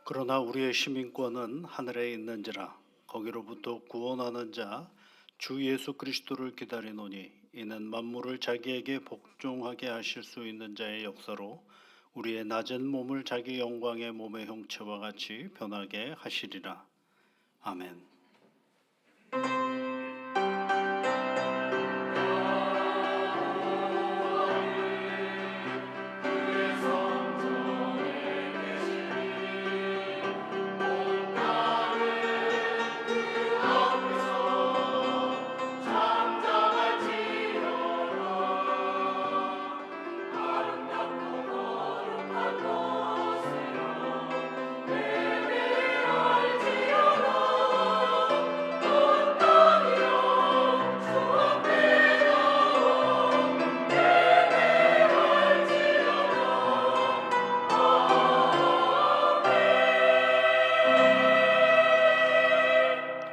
그러나 우리의 시민권은 하늘에 있는지라 거기로부터 구원하는 자 주 예수 그리스도를 기다리노니 이는 만물을 자기에게 복종하게 하실 수 있는 자의 역사로 우리의 낮은 몸을 자기 영광의 몸의 형체와 같이 변하게 하시리라. 아멘.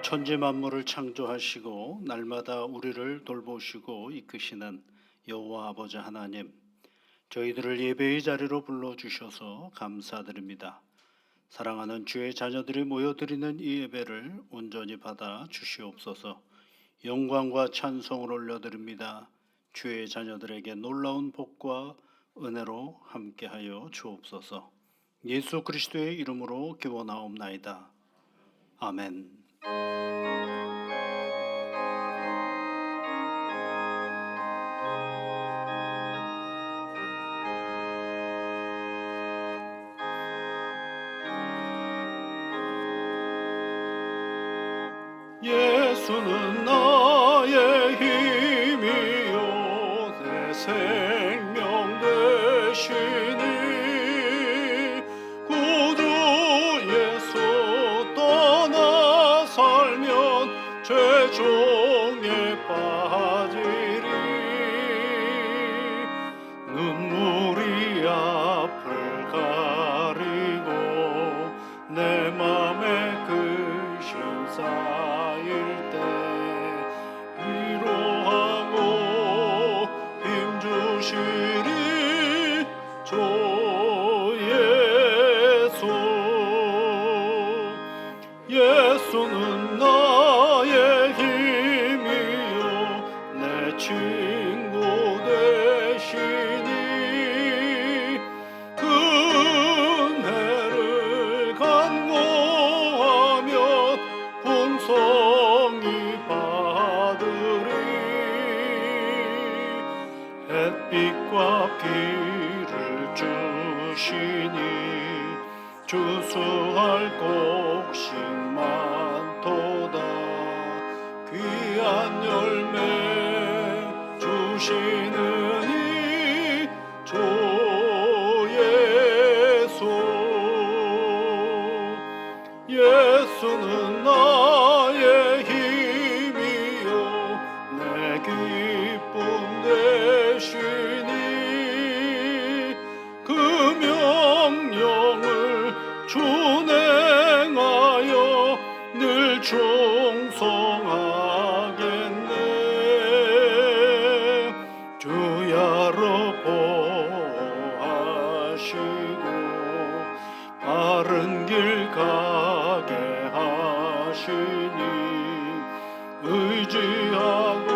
천지 만물을 창조하시고 날마다 우리를 돌보시고 이끄시는 여호와 아버지 하나님, 저희들을 예배의 자리로 불러주셔서 감사드립니다. 사랑하는 주의 자녀들이 모여드리는 이 예배를 온전히 받아 주시옵소서. 영광과 찬송을 올려드립니다. 주의 자녀들에게 놀라운 복과 은혜로 함께하여 주옵소서. 예수 그리스도의 이름으로 기원하옵나이다. 아멘. 예수는 나의 힘이요 내 생명 되시니 구주 예수 떠나 살면 죄종에 빠지리. 눈물이 앞을 가리고 내 맘에 근심 쌓일 때 위로하고 힘주시리 주 예수. 예수는 나의 힘이요 내 친구 되시니 은혜를 간구하면 풍성히 받으리. 햇빛과 비를 주시니 주수할 곡식 많도다. 귀한 열매 주시느니 주 예수. 예수는 나의 힘이요 내 기쁨 되시니 그 명령을 준행하여 늘 충성하겠네. 주야로 보호하시고 바른 길 가게 하시니 의지하고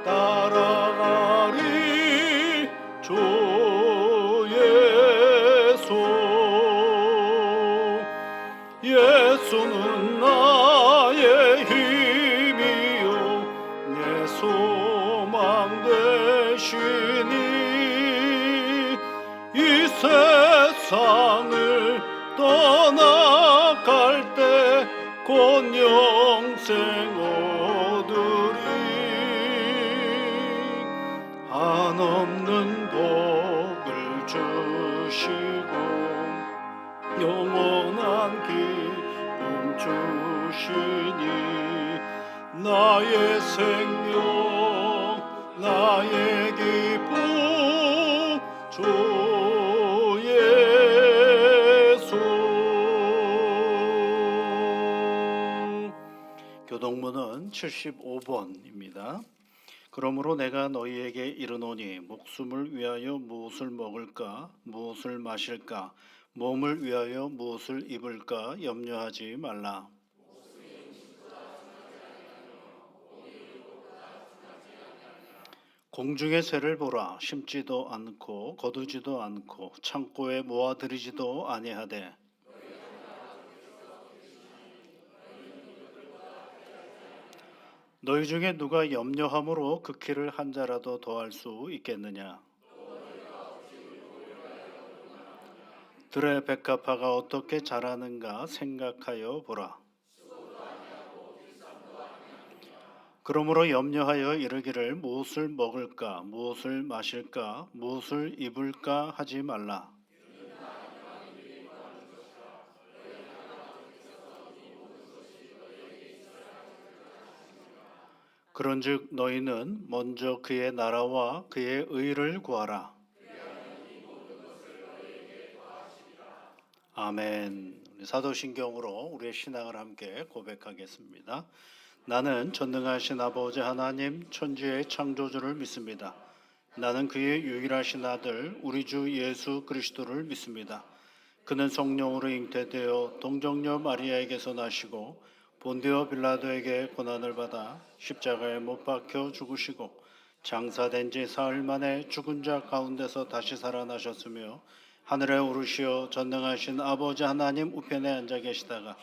따라가리 주 예수. 예수는 나의 힘이요 내 소망 되시니 이 세상을 떠나갈 때 곧 영생 얻으리. 한없는 복을 주시고 영원한 기쁨 주시니 나의 생명 나의 기쁨 주 예수. 교동문은 75번입니다. 그러므로 내가 너희에게 이르노니 목숨을 위하여 무엇을 먹을까 무엇을 마실까 몸을 위하여 무엇을 입을까 염려하지 말라. 공중의 새를 보라. 심지도 않고 거두지도 않고 창고에 모아들이지도 아니하되 너희 중에 누가 염려함으로 그 키를 한 자라도 더할 수 있겠느냐? 들의 백합화가 어떻게 자라는가 생각하여 보라. 그러므로 염려하여 이르기를 무엇을 먹을까, 무엇을 마실까, 무엇을 입을까 하지 말라. 그런즉 너희는 먼저 그의 나라와 그의 의를 구하라. 아멘. 우리 사도신경으로 우리의 신앙을 함께 고백하겠습니다. 나는 전능하신 아버지 하나님 천지의 창조주를 믿습니다. 나는 그의 유일하신 아들 우리 주 예수 그리스도를 믿습니다. 그는 성령으로 잉태되어 동정녀 마리아에게서 나시고 본디오 빌라도에게 고난을 받아 십자가에 못 박혀 죽으시고 장사된 지 사흘 만에 죽은 자 가운데서 다시 살아나셨으며 하늘에 오르시어 전능하신 아버지 하나님 우편에 앉아 계시다가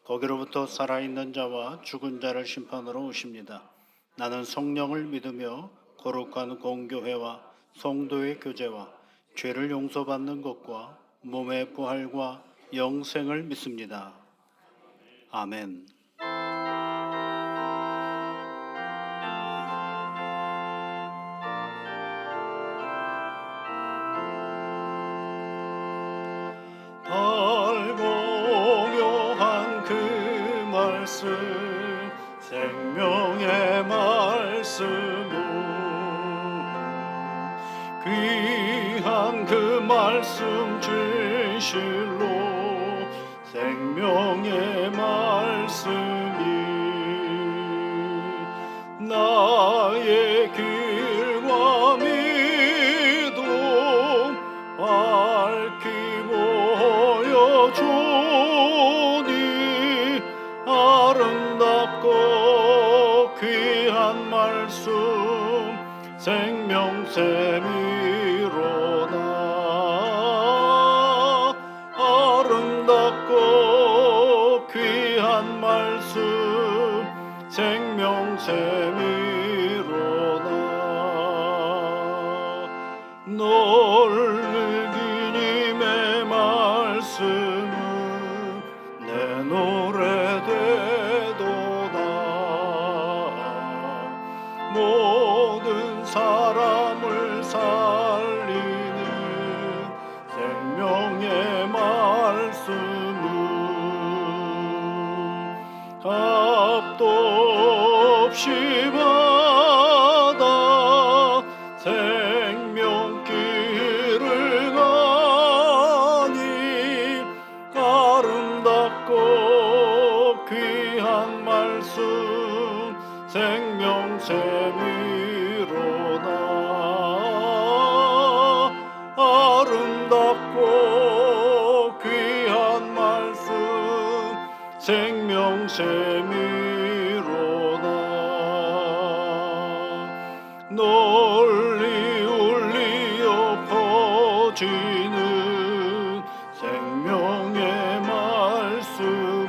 거기로부터 살아있는 자와 죽은 자를 심판으로 오십니다. 나는 성령을 믿으며 거룩한 공교회와 성도의 교제와 죄를 용서받는 것과 몸의 부활과 영생을 믿습니다. 아멘. 달고묘한 그 말씀 생명의 말씀은 귀한 그 말씀 진실로 생명의 말씀이 나의 길과 믿음 밝히 보여주니 아름답고 귀한 말씀 생명샘이로다. 아름답고 귀한 말씀 생명샘이로다. 놀기님의 말씀은 내 노래 되도다. 모든 사람을 살리는 생명의 말씀은 값도 없이 받아 생명길을 가니 아름답고 귀한 말씀 생명샘이로다. 아름답고 귀한 말씀 생명샘이로다. 널리 울리어 퍼지는 생명의 말씀은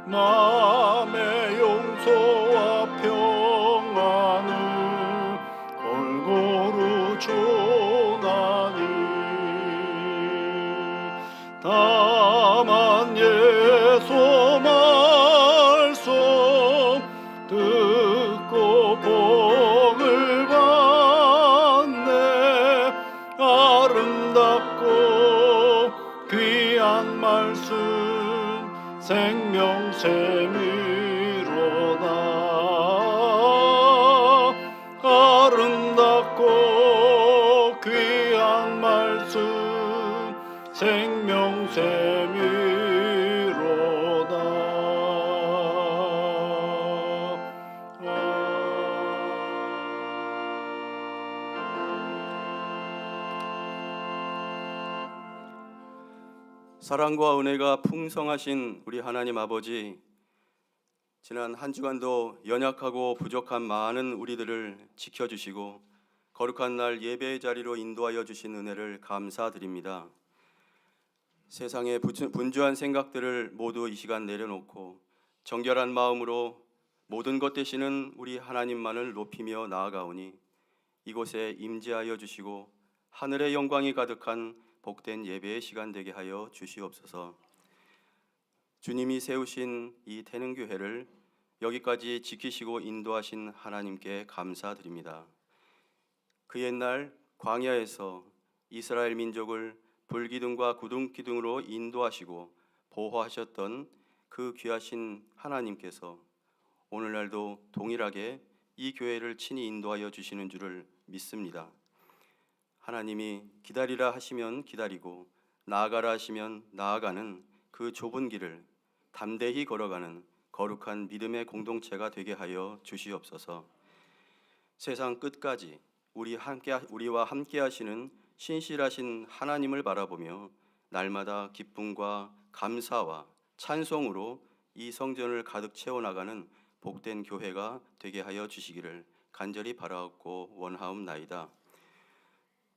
마음의 용서와 평안을 골고루 주나니 다만 예수 말씀 듣고 복을 받네. 아름답고 귀한 말씀 생명샘이로다. 아름답고 귀한 말씀 생명샘이로다. 사랑과 은혜가 풍성하신 우리 하나님 아버지, 지난 한 주간도 연약하고 부족한 많은 우리들을 지켜주시고 거룩한 날 예배의 자리로 인도하여 주신 은혜를 감사드립니다. 세상의 분주한 생각들을 모두 이 시간 내려놓고 정결한 마음으로 모든 것 되시는 우리 하나님만을 높이며 나아가오니 이곳에 임재하여 주시고 하늘의 영광이 가득한 복된 예배의 시간 되게 하여 주시옵소서. 주님이 세우신 이 태능교회를 여기까지 지키시고 인도하신 하나님께 감사드립니다. 그 옛날 광야에서 이스라엘 민족을 불기둥과 구름기둥으로 인도하시고 보호하셨던 그 귀하신 하나님께서 오늘날도 동일하게 이 교회를 친히 인도하여 주시는 줄을 믿습니다. 하나님이 기다리라 하시면 기다리고 나아가라 하시면 나아가는 그 좁은 길을 담대히 걸어가는 거룩한 믿음의 공동체가 되게 하여 주시옵소서. 세상 끝까지 우리와 함께 하시는 신실하신 하나님을 바라보며 날마다 기쁨과 감사와 찬송으로 이 성전을 가득 채워나가는 복된 교회가 되게 하여 주시기를 간절히 바라옵고 원하옵나이다.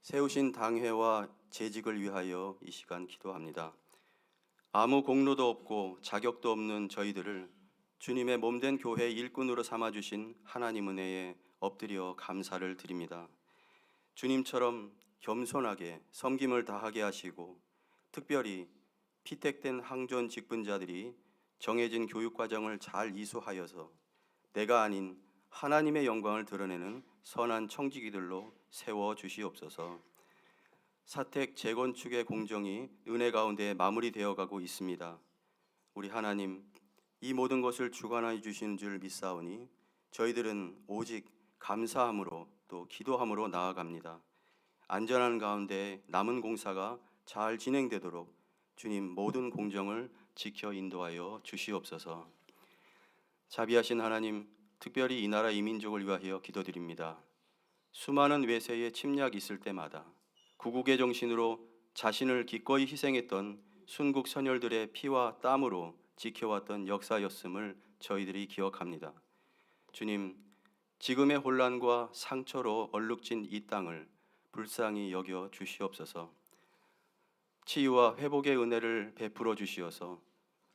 세우신 당회와 재직을 위하여 이 시간 기도합니다. 아무 공로도 없고 자격도 없는 저희들을 주님의 몸된 교회 일꾼으로 삼아주신 하나님 은혜에 엎드려 감사를 드립니다. 주님처럼 겸손하게 섬김을 다하게 하시고 특별히 피택된 항존 직분자들이 정해진 교육과정을 잘 이수하여서 내가 아닌 하나님의 영광을 드러내는 선한 청지기들로 세워주시옵소서. 사택 재건축의 공정이 은혜 가운데 마무리되어 가고 있습니다. 우리 하나님, 이 모든 것을 주관하여 주시는 줄 믿사오니 저희들은 오직 감사함으로 또 기도함으로 나아갑니다. 안전한 가운데 남은 공사가 잘 진행되도록 주님 모든 공정을 지켜 인도하여 주시옵소서. 자비하신 하나님, 특별히 이 나라 이 민족을 위하여 기도드립니다. 수많은 외세의 침략이 있을 때마다 구국의 정신으로 자신을 기꺼이 희생했던 순국 선열들의 피와 땀으로 지켜왔던 역사였음을 저희들이 기억합니다. 주님, 지금의 혼란과 상처로 얼룩진 이 땅을 불쌍히 여겨 주시옵소서. 치유와 회복의 은혜를 베풀어 주시어서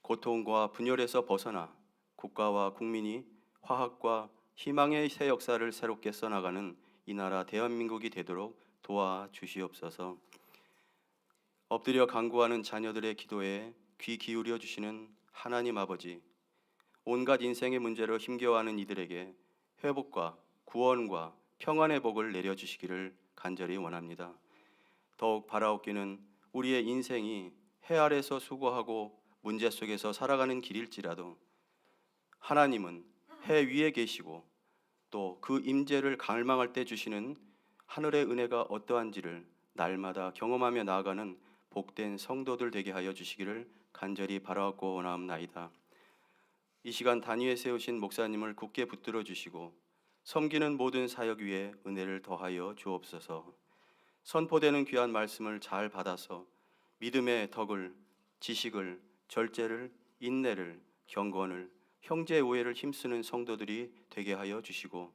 고통과 분열에서 벗어나 국가와 국민이 화합과 희망의 새 역사를 새롭게 써나가는 이 나라 대한민국이 되도록 도와주시옵소서. 엎드려 간구하는 자녀들의 기도에 귀 기울여 주시는 하나님 아버지, 온갖 인생의 문제로 힘겨워하는 이들에게 회복과 구원과 평안의 복을 내려주시기를 간절히 원합니다. 더욱 바라옵기는 우리의 인생이 해 아래서 수고하고 문제 속에서 살아가는 길일지라도 하나님은 해 위에 계시고 또 그 임재를 갈망할 때 주시는 하늘의 은혜가 어떠한지를 날마다 경험하며 나아가는 복된 성도들 되게 하여 주시기를 간절히 바라옵고 원하옵나이다. 이 시간 단위에 세우신 목사님을 굳게 붙들어 주시고 섬기는 모든 사역 위에 은혜를 더하여 주옵소서. 선포되는 귀한 말씀을 잘 받아서 믿음의 덕을, 지식을, 절제를, 인내를, 경건을, 형제 우애를 힘쓰는 성도들이 되게 하여 주시고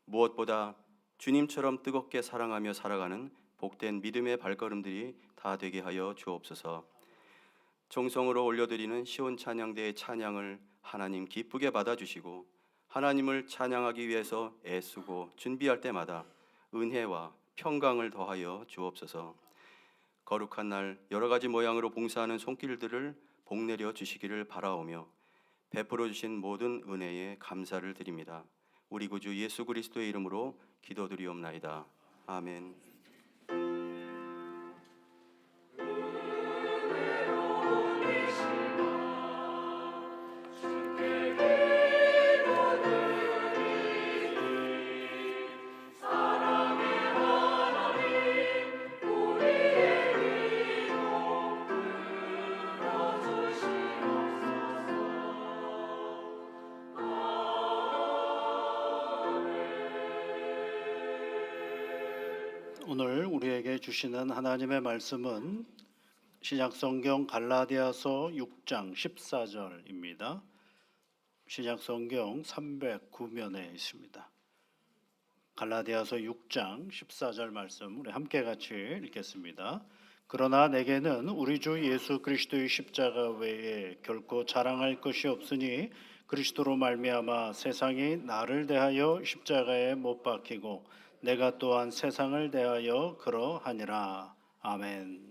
무엇보다 주님처럼 뜨겁게 사랑하며 살아가는 복된 믿음의 발걸음들이 다 되게 하여 주옵소서. 정성으로 올려드리는 시온 찬양대의 찬양을 하나님 기쁘게 받아주시고 하나님을 찬양하기 위해서 애쓰고 준비할 때마다 은혜와 평강을 더하여 주옵소서. 거룩한 날 여러 가지 모양으로 봉사하는 손길들을 복내려 주시기를 바라오며 베풀어 주신 모든 은혜에 감사를 드립니다. 우리 구주 예수 그리스도의 이름으로 기도드리옵나이다. 아멘. 오늘 우리에게 주시는 하나님의 말씀은 신약성경 갈라디아서 6장 14절입니다. 신약성경 309면에 있습니다. 갈라디아서 6장 14절 말씀 우리 함께 같이 읽겠습니다. 그러나 내게는 우리 주 예수 그리스도의 십자가 외에 결코 자랑할 것이 없으니 그리스도로 말미암아 세상이 나를 대하여 십자가에 못 박히고 내가 또한 세상을 대하여 그러하니라. 아멘.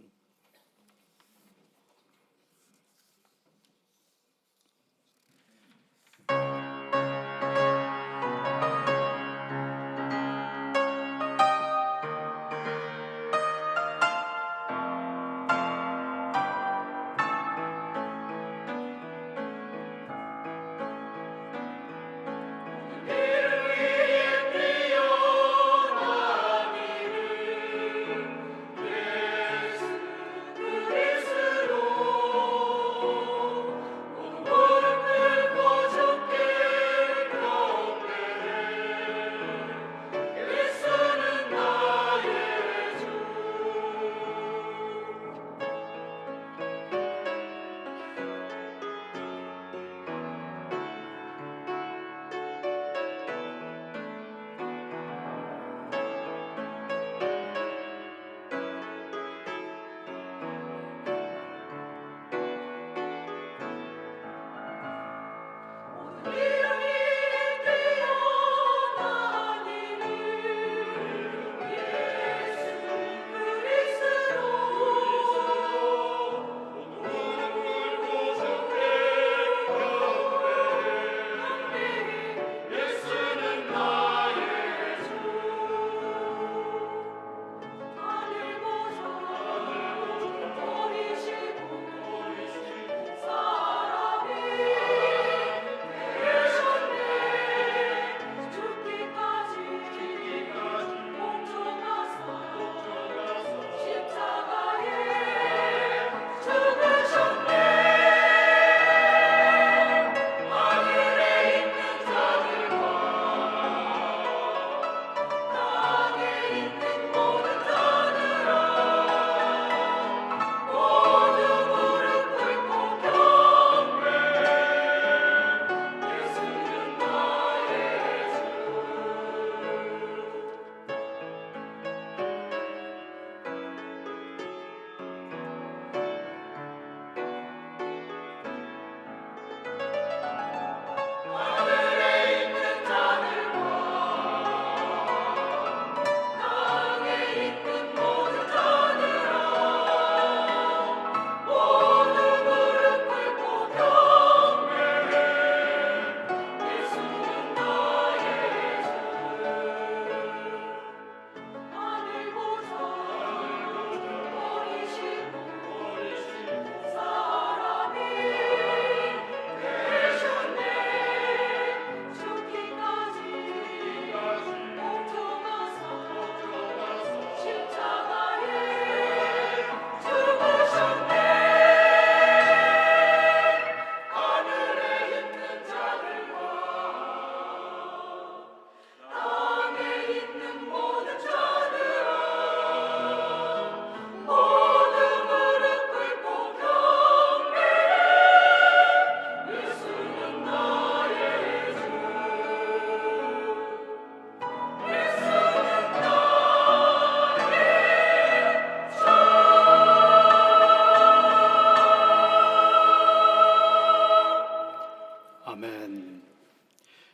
아멘.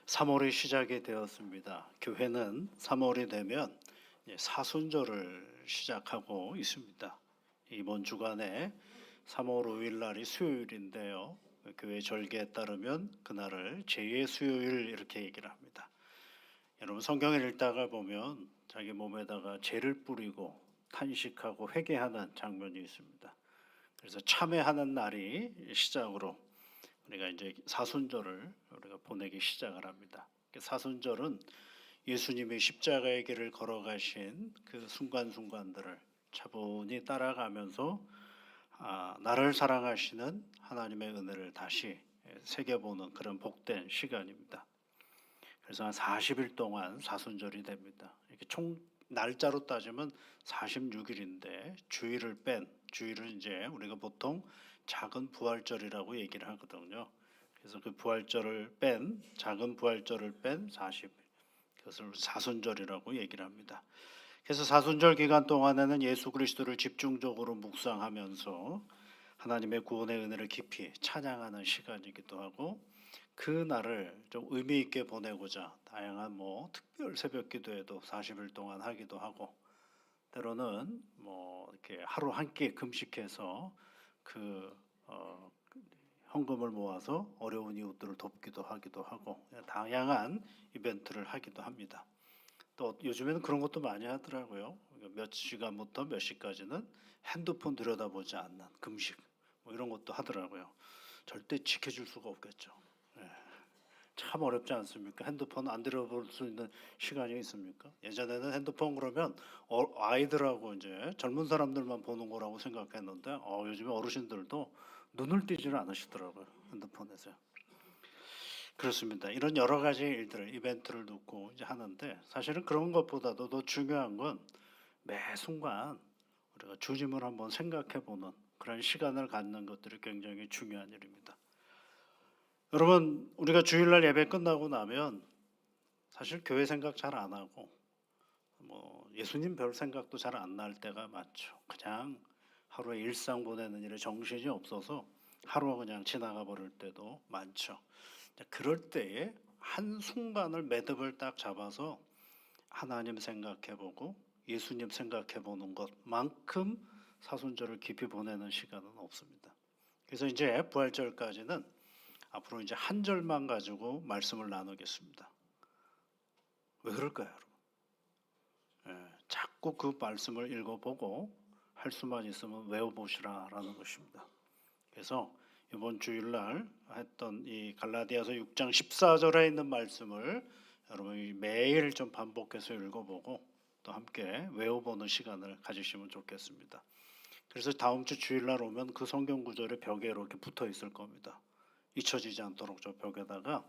3월이 시작이 되었습니다. 교회는 3월이 되면 사순절을 시작하고 있습니다. 이번 주간에 3월 5일 날이 수요일인데요. 교회 절기에 따르면 그날을 제2의 수요일 이렇게 얘기를 합니다. 여러분 성경을 읽다가 보면 자기 몸에다가 죄를 뿌리고 탄식하고 회개하는 장면이 있습니다. 그래서 참회하는 날이 시작으로 우리가 이제 사순절을 우리가 보내기 시작을 합니다. 사순절은 예수님이 십자가의 길을 걸어가신 그 순간순간들을 차분히 따라가면서 나를 사랑하시는 하나님의 은혜를 다시 새겨보는 그런 복된 시간입니다. 그래서 한 40일 동안 사순절이 됩니다. 이렇게 총 날짜로 따지면 46일인데 주일을 이제 우리가 보통 작은 부활절이라고 얘기를 하거든요. 그래서 그 작은 부활절을 뺀 40일, 그것을 사순절이라고 얘기를 합니다. 그래서 사순절 기간 동안에는 예수 그리스도를 집중적으로 묵상하면서 하나님의 구원의 은혜를 깊이 찬양하는 시간이기도 하고, 그 날을 좀 의미 있게 보내고자 다양한 특별 새벽 기도회도 40일 동안 하기도 하고, 때로는 이렇게 하루 한 끼 금식해서 그 헌금을 모아서 어려운 이웃들을 돕기도 하기도 하고, 다양한 이벤트를 하기도 합니다. 또 요즘에는 그런 것도 많이 하더라고요. 몇 시간부터 몇 시까지는 핸드폰 들여다보지 않는 금식, 이런 것도 하더라고요. 절대 지켜줄 수가 없겠죠. 예. 참 어렵지 않습니까? 핸드폰 안 들여다볼 수 있는 시간이 있습니까? 예전에는 핸드폰 그러면 아이들하고 이제 젊은 사람들만 보는 거라고 생각했는데, 요즘에 어르신들도 눈을 띄지를 않으시더라고요, 핸드폰에서. 그렇습니다. 이런 여러 가지 일들을 이벤트를 놓고 이제 하는데, 사실은 그런 것보다도 더 중요한 건 매 순간 우리가 주님을 한번 생각해 보는 그런 시간을 갖는 것들이 굉장히 중요한 일입니다. 여러분, 우리가 주일날 예배 끝나고 나면 사실 교회 생각 잘 안 하고 예수님 별 생각도 잘 안 날 때가 많죠. 그냥 하루의 일상 보내는 일에 정신이 없어서 하루가 그냥 지나가 버릴 때도 많죠. 그럴 때에 한 순간을 매듭을 딱 잡아서 하나님 생각해보고 예수님 생각해보는 것만큼 사순절을 깊이 보내는 시간은 없습니다. 그래서 이제 부활절까지는 앞으로 이제 한 절만 가지고 말씀을 나누겠습니다. 왜 그럴까요, 여러분? 자꾸 그 말씀을 읽어보고 할 수만 있으면 외워보시라라는 것입니다. 그래서 이번 주일날 했던 이 갈라디아서 6장 14절에 있는 말씀을 여러분이 매일 좀 반복해서 읽어보고 또 함께 외워보는 시간을 가지시면 좋겠습니다. 그래서 다음 주 주일날 오면 그 성경 구절이 벽에 이렇게 붙어 있을 겁니다. 잊혀지지 않도록 저 벽에다가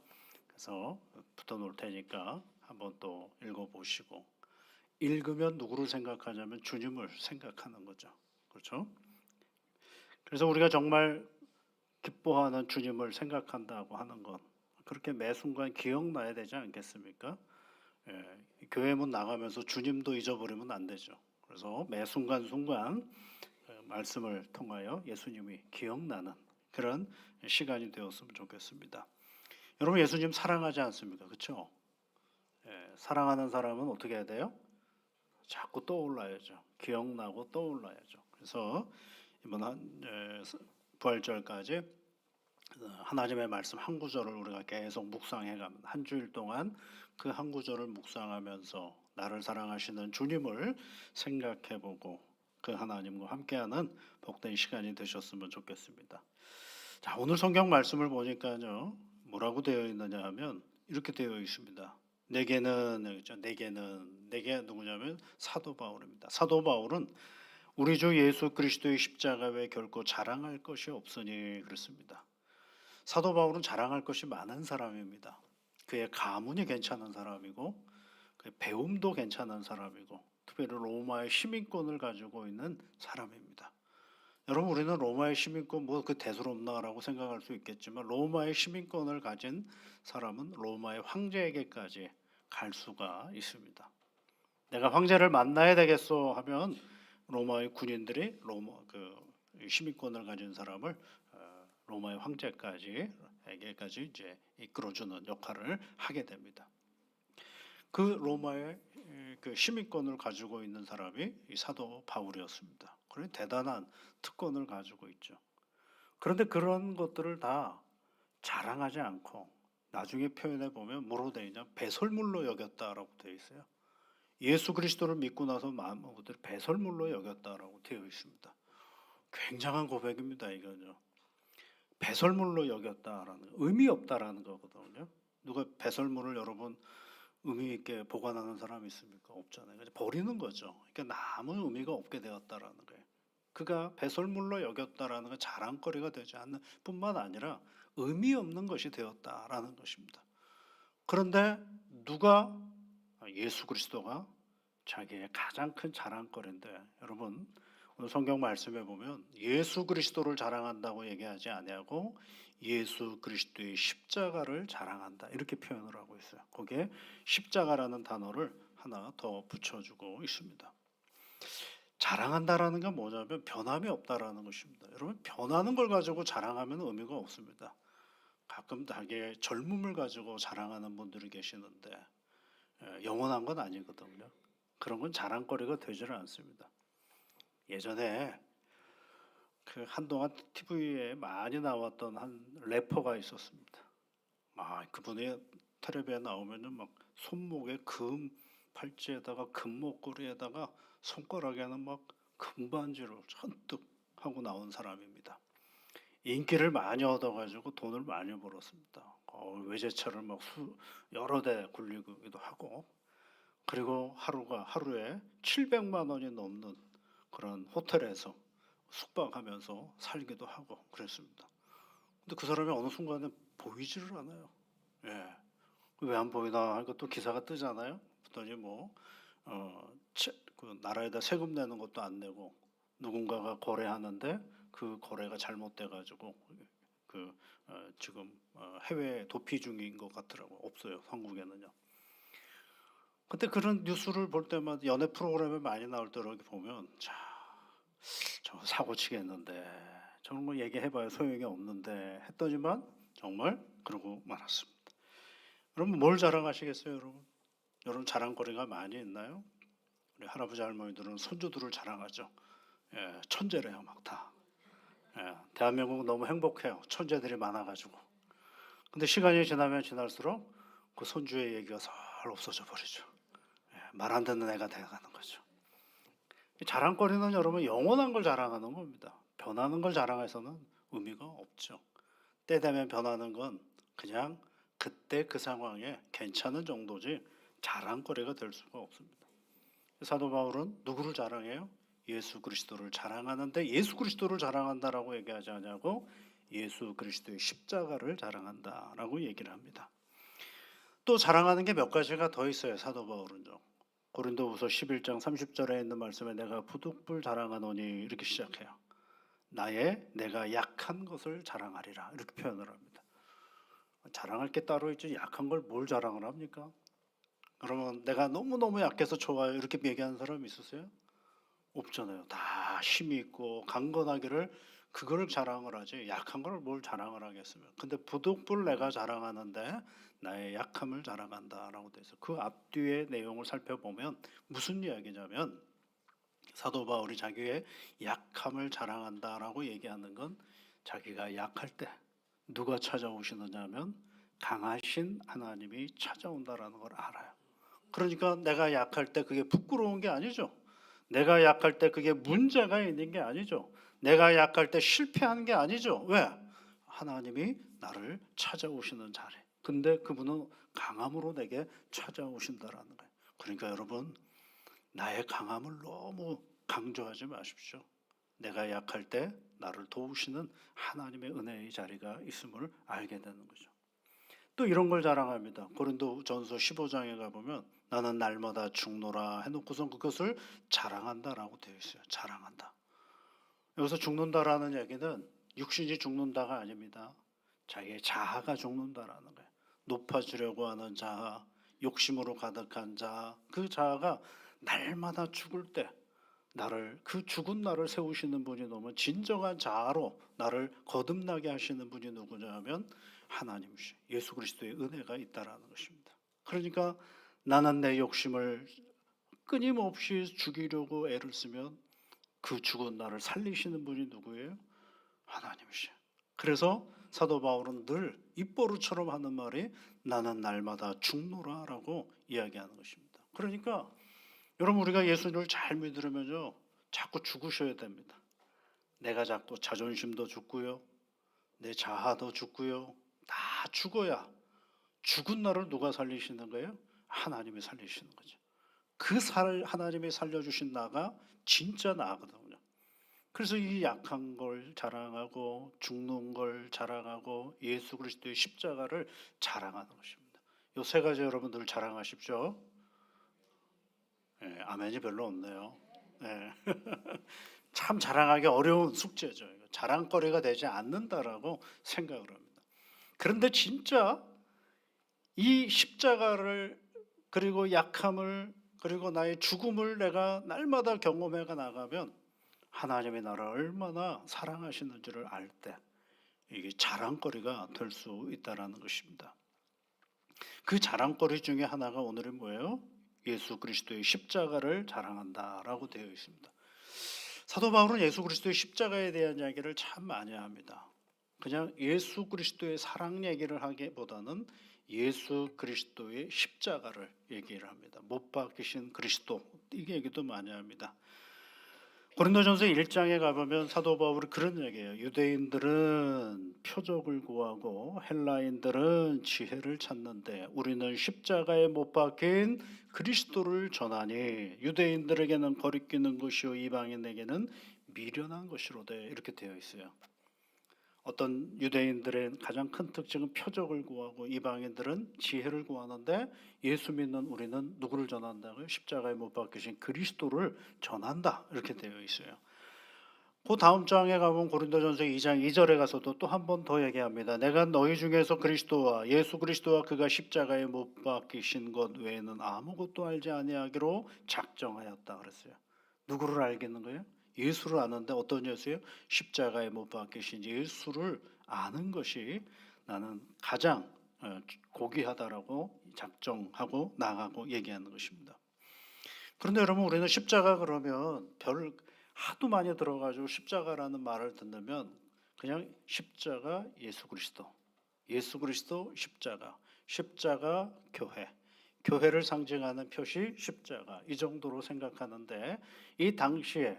그래서 붙어 놓을 테니까 한번 또 읽어보시고, 읽으면 누구를 생각하냐면 주님을 생각하는 거죠. 그렇죠? 그래서 우리가 정말 기뻐하는 주님을 생각한다고 하는 것, 그렇게 매 순간 기억나야 되지 않겠습니까? 교회 문 나가면서 주님도 잊어버리면 안 되죠. 그래서 매 순간순간 말씀을 통하여 예수님이 기억나는 그런 시간이 되었으면 좋겠습니다. 여러분, 예수님 사랑하지 않습니까? 그렇죠? 사랑하는 사람은 어떻게 해야 돼요? 자꾸 떠올라야죠. 기억나고 떠올라야죠. 그래서 이번 부활절까지 하나님의 말씀 한 구절을 우리가 계속 묵상해가면 한 주일 동안 그 한 구절을 묵상하면서 나를 사랑하시는 주님을 생각해보고 그 하나님과 함께하는 복된 시간이 되셨으면 좋겠습니다. 자, 오늘 성경 말씀을 보니까요, 뭐라고 되어 있느냐 하면 이렇게 되어 있습니다. 내게 누구냐면 사도 바울입니다. 사도 바울은 우리 주 예수 그리스도의 십자가 외에 결코 자랑할 것이 없으니 그렇습니다. 사도 바울은 자랑할 것이 많은 사람입니다. 그의 가문이 괜찮은 사람이고 그의 배움도 괜찮은 사람이고 특별히 로마의 시민권을 가지고 있는 사람입니다. 여러분, 우리는 로마의 시민권 그 대수롭나라고 생각할 수 있겠지만 로마의 시민권을 가진 사람은 로마의 황제에게까지 갈 수가 있습니다. 내가 황제를 만나야 되겠소 하면 로마의 군인들이 시민권을 가진 사람을 로마의 황제에게까지 이제 이끌어주는 역할을 하게 됩니다. 그 로마의 그 시민권을 가지고 있는 사람이 이 사도 바울이었습니다. 그런 대단한 특권을 가지고 있죠. 그런데 그런 것들을 다 자랑하지 않고 나중에 표현해 보면 뭐로 되어 있냐? 배설물로 여겼다라고 되어 있어요. 예수 그리스도를 믿고 나서 많은 것들을 배설물로 여겼다라고 되어 있습니다. 굉장한 고백입니다, 이거죠. 배설물로 여겼다라는 의미 없다라는 거거든요. 누가 배설물을 여러분 의미 있게 보관하는 사람이 있습니까? 없잖아요. 그래서 버리는 거죠. 그러니까 아무 의미가 없게 되었다라는 거예요. 그가 배설물로 여겼다라는 건 자랑거리가 되지 않는 뿐만 아니라 의미 없는 것이 되었다라는 것입니다. 그런데 예수 그리스도가 자기의 가장 큰 자랑거리인데 여러분 오늘 성경 말씀에 보면 예수 그리스도를 자랑한다고 얘기하지 아니하고 예수 그리스도의 십자가를 자랑한다 이렇게 표현을 하고 있어요. 거기에 십자가라는 단어를 하나 더 붙여주고 있습니다. 자랑한다라는 건 뭐냐면 변함이 없다라는 것입니다. 여러분 변하는 걸 가지고 자랑하면 의미가 없습니다. 가끔 자기의 젊음을 가지고 자랑하는 분들이 계시는데 영원한 건 아니거든요. 그런 건 자랑거리가 되지를 않습니다. 예전에 그 한동안 TV에 많이 나왔던 한 래퍼가 있었습니다. 그분이 텔레비에 나오면은 막 손목에 금 팔찌에다가 금 목걸이에다가 손가락에는 막 금반지를 잔뜩 하고 나온 사람입니다. 인기를 많이 얻어가지고 돈을 많이 벌었습니다. 외제차를 막 여러 대 굴리기도 하고 그리고 하루에 700만 원이 넘는 그런 호텔에서 숙박하면서 살기도 하고 그랬습니다. 근데 그 사람이 어느 순간에 보이지를 않아요. 예. 왜 안 보이나 하니까 또 기사가 뜨잖아요. 그랬더니 그 나라에다 세금 내는 것도 안 내고 누군가가 거래하는데 그 거래가 잘못돼 가지고 지금 해외 도피 중인 것 같더라고. 없어요. 한국에는요. 근데 그런 뉴스를 볼 때마다 연애 프로그램에 많이 나올 때 이렇게 보면 저 사고 치겠는데 저런 거 얘기해봐야 소용이 없는데 했더니만 정말 그러고 말았습니다. 여러분 뭘 자랑하시겠어요, 여러분? 여러분 자랑거리가 많이 있나요? 우리 할아버지 할머니들은 손주들을 자랑하죠. 예, 천재래요, 막 다. 예, 대한민국 너무 행복해요. 천재들이 많아가지고. 근데 시간이 지나면 지날수록 그 손주의 얘기가 잘 없어져 버리죠. 예, 말 안 듣는 애가 돼가는 거죠. 자랑거리는 여러분 영원한 걸 자랑하는 겁니다. 변하는 걸 자랑해서는 의미가 없죠. 때 되면 변하는 건 그냥 그때 그 상황에 괜찮은 정도지 자랑거리가 될 수가 없습니다. 사도 바울은 누구를 자랑해요? 예수 그리스도를 자랑하는데 예수 그리스도를 자랑한다라고 얘기하지 않냐고 예수 그리스도의 십자가를 자랑한다라고 얘기를 합니다. 또 자랑하는 게 몇 가지가 더 있어요. 사도 바울은요. 고린도후서 11장 30절에 있는 말씀에 내가 부득불 자랑하노니 이렇게 시작해요. 내가 약한 것을 자랑하리라 이렇게 표현을 합니다. 자랑할 게 따로 있지 약한 걸 뭘 자랑을 합니까? 그러면 내가 너무너무 약해서 좋아요 이렇게 얘기하는 사람 있으세요? 없잖아요. 다 힘이 있고 강건하기를 그거를 자랑을 하지 약한 걸 뭘 자랑을 하겠으면. 근데 부득불 내가 자랑하는데 나의 약함을 자랑한다라고 돼 있어. 그 앞뒤의 내용을 살펴보면 무슨 이야기냐면 사도 바울이 자기의 약함을 자랑한다라고 얘기하는 건 자기가 약할 때 누가 찾아오시느냐면 강하신 하나님이 찾아온다라는 걸 알아요. 그러니까 내가 약할 때 그게 부끄러운 게 아니죠. 내가 약할 때 그게 문제가 있는 게 아니죠. 내가 약할 때 실패한 게 아니죠. 왜? 하나님이 나를 찾아오시는 자리. 근데 그분은 강함으로 내게 찾아오신다라는 거예요. 그러니까 여러분 나의 강함을 너무 강조하지 마십시오. 내가 약할 때 나를 도우시는 하나님의 은혜의 자리가 있음을 알게 되는 거죠. 또 이런 걸 자랑합니다. 고린도전서 15장에 가보면 나는 날마다 죽노라 해놓고선 그것을 자랑한다라고 되어 있어요. 자랑한다. 여기서 죽는다라는 얘기는 육신이 죽는다가 아닙니다. 자기의 자아가 죽는다라는 거예요. 높아지려고 하는 자아, 욕심으로 가득한 자아, 그 자아가 날마다 죽을 때 나를 그 죽은 나를 세우시는 분이 너무 진정한 자아로 나를 거듭나게 하시는 분이 누구냐 하면 하나님이시 예수 그리스도의 은혜가 있다라는 것입니다. 그러니까 나는 내 욕심을 끊임없이 죽이려고 애를 쓰면 그 죽은 나를 살리시는 분이 누구예요? 하나님이시. 그래서 사도 바울은 늘 입버릇처럼 하는 말이 나는 날마다 죽노라라고 이야기하는 것입니다. 그러니까 여러분 우리가 예수님을 잘 믿으려면요 자꾸 죽으셔야 됩니다. 내가 자꾸 자존심도 죽고요, 내 자아도 죽고요, 다 죽어야 죽은 나를 누가 살리시는 거예요? 하나님이 살리시는 거죠. 하나님이 살려주신 나가 진짜 나거든요. 그래서 이 약한 걸 자랑하고 죽는 걸 자랑하고 예수 그리스도의 십자가를 자랑하는 것입니다. 이 세 가지 여러분들 자랑하십시오. 아멘이 별로 없네요. 예. 참 자랑하기 어려운 숙제죠. 이거. 자랑거리가 되지 않는다라고 생각을 합니다. 그런데 진짜 이 십자가를 그리고 약함을 그리고 나의 죽음을 내가 날마다 경험해 나가면 하나님의 나라를 얼마나 사랑하시는지를 알 때 이게 자랑거리가 될 수 있다라는 것입니다. 그 자랑거리 중에 하나가 오늘은 뭐예요? 예수 그리스도의 십자가를 자랑한다라고 되어 있습니다. 사도 바울은 예수 그리스도의 십자가에 대한 이야기를 참 많이 합니다. 그냥 예수 그리스도의 사랑 얘기를 하기보다는 예수 그리스도의 십자가를 얘기를 합니다. 못 박히신 그리스도, 이 얘기도 많이 합니다. 고린도전서 1장에 가보면 사도 바울이 그런 얘기예요. 유대인들은 표적을 구하고 헬라인들은 지혜를 찾는데 우리는 십자가에 못 박힌 그리스도를 전하니 유대인들에게는 거리끼는 것이요 이방인에게는 미련한 것이로되, 이렇게 되어 있어요. 어떤 유대인들의 가장 큰 특징은 표적을 구하고 이방인들은 지혜를 구하는데 예수 믿는 우리는 누구를 전한다고요? 십자가에 못 박히신 그리스도를 전한다, 이렇게 되어 있어요. 그 다음 장에 가면 고린도전서 2장 2절에 가서도 또 한 번 더 얘기합니다. 내가 너희 중에서 그리스도와 예수 그리스도와 그가 십자가에 못 박히신 것 외에는 아무것도 알지 아니하기로 작정하였다 그랬어요. 누구를 알겠는 거예요? 예수를 아는데 어떤 예수예요? 십자가에 못 박히신 예수를 아는 것이 나는 가장 고귀하다라고 작정하고 나가고 얘기하는 것입니다. 그런데 여러분, 우리는 십자가 그러면 별 하도 많이 들어가지고 십자가라는 말을 듣는 그냥 십자가 예수 그리스도, 예수 그리스도 십자가, 십자가 교회, 교회를 상징하는 표시 십자가, 이 정도로 생각하는데 이 당시에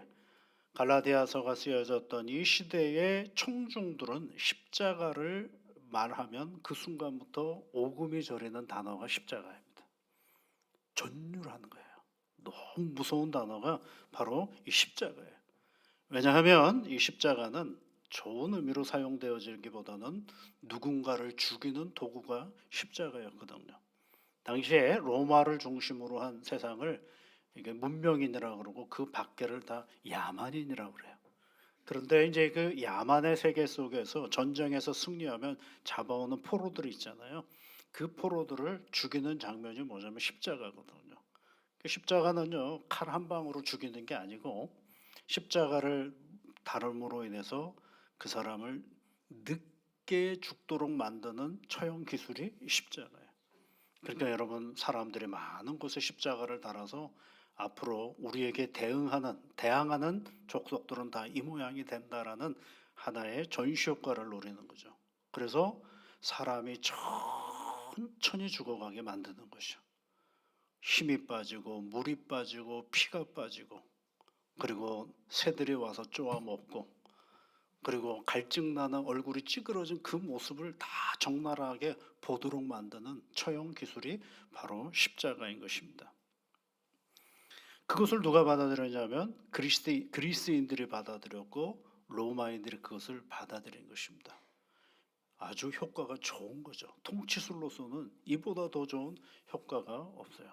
갈라디아서가 쓰여졌던 이 시대의 청중들은 십자가를 말하면 그 순간부터 오금이 저리는 단어가 십자가입니다. 전율하는 거예요. 너무 무서운 단어가 바로 이 십자가예요. 왜냐하면 이 십자가는 좋은 의미로 사용되어지기보다는 누군가를 죽이는 도구가 십자가였거든요. 당시에 로마를 중심으로 한 세상을 이게 문명인이라고 그러고 그 밖에를 다 야만인이라고 그래요. 그런데 이제 그 야만의 세계 속에서 전쟁에서 승리하면 잡아오는 포로들이 있잖아요. 그 포로들을 죽이는 장면이 뭐냐면 십자가거든요. 그 십자가는요, 칼 한 방으로 죽이는 게 아니고 십자가를 다름으로 인해서 그 사람을 늦게 죽도록 만드는 처형 기술이 십자가예요. 그러니까 여러분, 사람들이 많은 곳에 십자가를 달아서 앞으로 우리에게 대항하는 족속들은 다 이 모양이 된다라는 하나의 전시 효과를 노리는 거죠. 그래서 사람이 천천히 죽어가게 만드는 것이죠. 힘이 빠지고 물이 빠지고 피가 빠지고, 그리고 새들이 와서 쪼아먹고, 그리고 갈증나는 얼굴이 찌그러진 그 모습을 다 적나라하게 보도록 만드는 처형 기술이 바로 십자가인 것입니다. 그것을 누가 받아들였냐면 그리스인들이 받아들였고 로마인들이 그것을 받아들인 것입니다. 아주 효과가 좋은 거죠. 통치술로서는 이보다 더 좋은 효과가 없어요.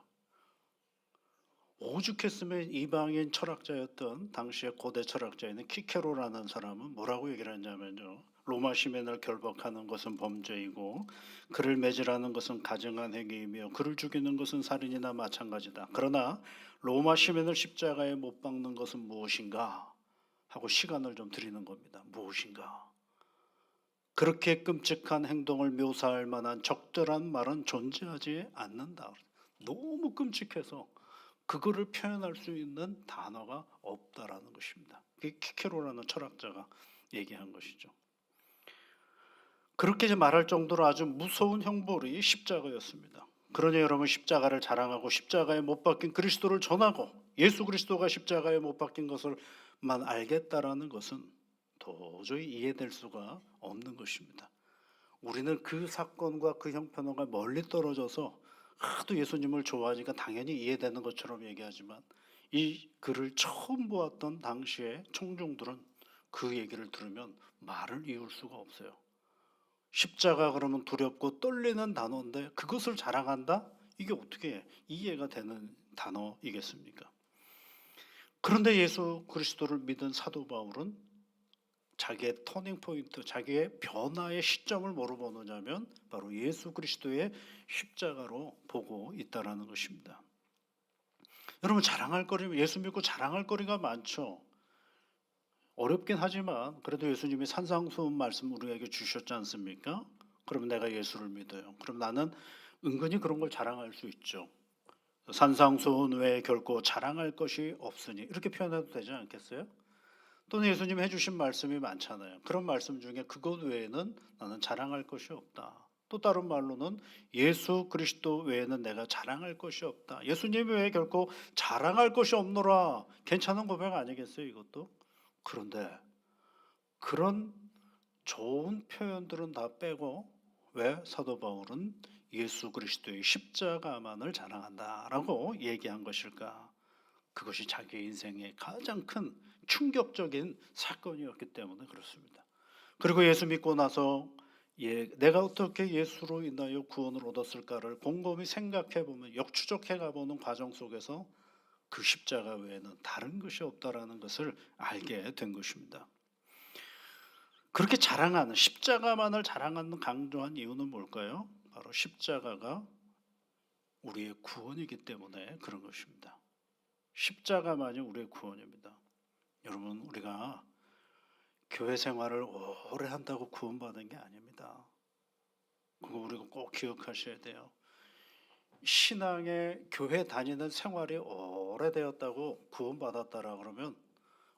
오죽했으면 이방인 철학자였던 당시의 고대 철학자인 키케로라는 사람은 뭐라고 얘기를 했냐면요, 로마 시민을 결박하는 것은 범죄이고 그를 매질하는 것은 가증한 행위이며 그를 죽이는 것은 살인이나 마찬가지다. 그러나 로마 시민을 십자가에 못 박는 것은 무엇인가 하고 시간을 좀 드리는 겁니다. 무엇인가? 그렇게 끔찍한 행동을 묘사할 만한 적절한 말은 존재하지 않는다. 너무 끔찍해서 그거를 표현할 수 있는 단어가 없다라는 것입니다. 그게 키케로라는 철학자가 얘기한 것이죠. 그렇게 말할 정도로 아주 무서운 형벌이 십자가였습니다. 그러니 여러분, 십자가를 자랑하고 십자가에 못 박힌 그리스도를 전하고 예수 그리스도가 십자가에 못 박힌 것을만 알겠다라는 것은 도저히 이해될 수가 없는 것입니다. 우리는 그 사건과 그 형편과 멀리 떨어져서 하도 예수님을 좋아하니까 당연히 이해되는 것처럼 얘기하지만 이 글을 처음 보았던 당시의 청중들은 그 얘기를 들으면 말을 이을 수가 없어요. 십자가 그러면 두렵고 떨리는 단어인데 그것을 자랑한다? 이게 어떻게 이해가 되는 단어이겠습니까? 그런데 예수 그리스도를 믿은 사도 바울은 자기의 터닝 포인트, 자기의 변화의 시점을 뭐로 보느냐면 바로 예수 그리스도의 십자가로 보고 있다라는 것입니다. 여러분, 자랑할 거리, 예수 믿고 자랑할 거리가 많죠. 어렵긴 하지만 그래도 예수님이 산상수훈 말씀 우리에게 주셨지 않습니까? 그러면 내가 예수를 믿어요. 그럼 나는 은근히 그런 걸 자랑할 수 있죠. 산상수훈 외에 결코 자랑할 것이 없으니, 이렇게 표현해도 되지 않겠어요? 또는 예수님 해주신 말씀이 많잖아요. 그런 말씀 중에 그것 외에는 나는 자랑할 것이 없다. 또 다른 말로는 예수 그리스도 외에는 내가 자랑할 것이 없다. 예수님 외에 결코 자랑할 것이 없노라. 괜찮은 고백 아니겠어요, 이것도? 그런데 그런 좋은 표현들은 다 빼고 왜 사도 바울은 예수 그리스도의 십자가만을 자랑한다라고 얘기한 것일까? 그것이 자기 인생의 가장 큰 충격적인 사건이었기 때문에 그렇습니다. 그리고 예수 믿고 나서 내가 어떻게 예수로 인하여 구원을 얻었을까를 곰곰이 생각해 보면, 역추적해 가보는 과정 속에서 그 십자가 외에는 다른 것이 없다라는 것을 알게 된 것입니다. 그렇게 자랑하는, 십자가만을 자랑하는 강조한 이유는 뭘까요? 바로 십자가가 우리의 구원이기 때문에 그런 것입니다. 십자가만이 우리의 구원입니다. 여러분, 우리가 교회 생활을 오래 한다고 구원받은 게 아닙니다. 그거 우리가 꼭 기억하셔야 돼요. 신앙의 교회 다니는 생활이 오래되었다고 구원받았다라 그러면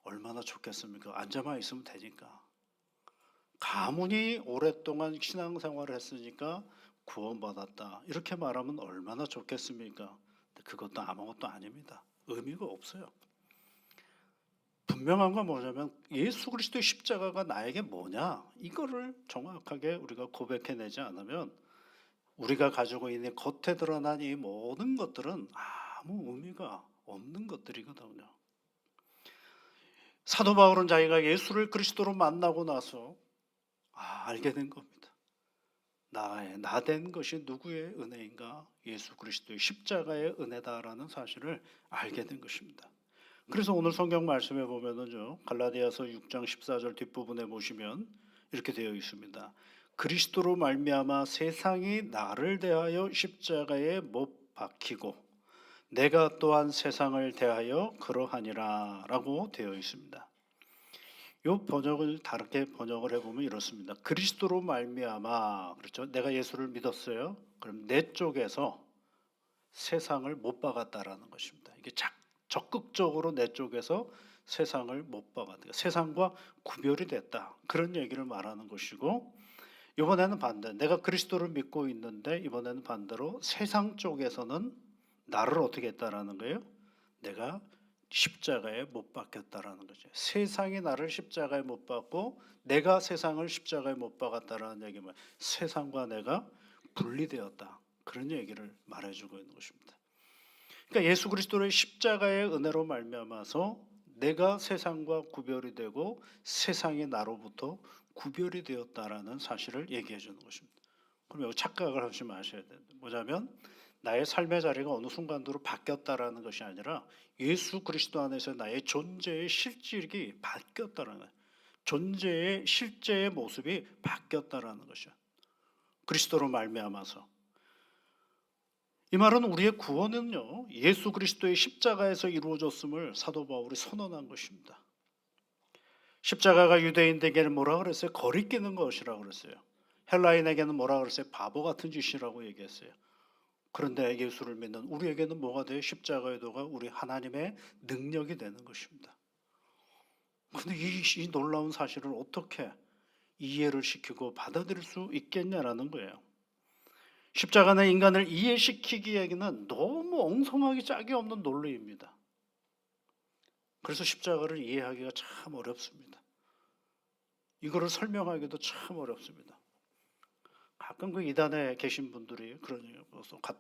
얼마나 좋겠습니까? 앉아만 있으면 되니까. 가문이 오랫동안 신앙생활을 했으니까 구원받았다, 이렇게 말하면 얼마나 좋겠습니까? 그것도 아무것도 아닙니다. 의미가 없어요. 분명한 건 뭐냐면 예수 그리스도의 십자가가 나에게 뭐냐, 이거를 정확하게 우리가 고백해내지 않으면 우리가 가지고 있는 겉에 드러난 이 모든 것들은 아무 의미가 없는 것들이거든요. 사도 바울은 자기가 예수를 그리스도로 만나고 나서 알게 된 겁니다. 나 된 것이 누구의 은혜인가? 예수 그리스도의 십자가의 은혜다라는 사실을 알게 된 것입니다. 그래서 오늘 성경 말씀에 보면은요, 갈라디아서 6장 14절 뒷부분에 보시면 이렇게 되어 있습니다. 그리스도로 말미암아 세상이 나를 대하여 십자가에 못 박히고 내가 또한 세상을 대하여 그러하니라 라고 되어 있습니다. 이 번역을 다르게 번역을 해보면 이렇습니다. 그리스도로 말미암아, 그렇죠? 내가 예수를 믿었어요. 그럼 내 쪽에서 세상을 못 박았다라는 것입니다. 이게 적극적으로 내 쪽에서 세상을 못 박았다. 세상과 구별이 됐다. 그런 얘기를 말하는 것이고, 이번에는 반대. 내가 그리스도를 믿고 있는데 이번에는 반대로 세상 쪽에서는 나를 어떻게 했다라는 거예요? 내가 십자가에 못 박혔다라는 거죠. 세상이 나를 십자가에 못 박고 내가 세상을 십자가에 못 박았다라는 얘기면 세상과 내가 분리되었다, 그런 얘기를 말해주고 있는 것입니다. 그러니까 예수 그리스도의 십자가의 은혜로 말미암아서 내가 세상과 구별이 되고 세상이 나로부터 구별이 되었다라는 사실을 얘기해 주는 것입니다. 그럼 여기 착각을 하지 마셔야 됩니다. 뭐냐면 나의 삶의 자리가 어느 순간으로 바뀌었다라는 것이 아니라 예수 그리스도 안에서 나의 존재의 실질이 바뀌었다라는 거예요. 존재의 실제의 모습이 바뀌었다라는 것이죠. 그리스도로 말미암아서. 이 말은 우리의 구원은요, 예수 그리스도의 십자가에서 이루어졌음을 사도 바울이 선언한 것입니다. 십자가가 유대인에게는 뭐라 그랬어요? 거리끼는 것이라고 그랬어요. 헬라인에게는 뭐라 그랬어요? 바보 같은 짓이라고 얘기했어요. 그런데 예수를 믿는 우리에게는 뭐가 돼요? 십자가의 도가 우리 하나님의 능력이 되는 것입니다. 그런데 이 놀라운 사실을 어떻게 이해를 시키고 받아들일 수 있겠냐라는 거예요. 십자가는 인간을 이해시키기에는 너무 엉성하기 짝이 없는 논리입니다. 그래서 십자가를 이해하기가 참 어렵습니다. 이거를 설명하기도 참 어렵습니다. 가끔 그 이단에 계신 분들이 그러니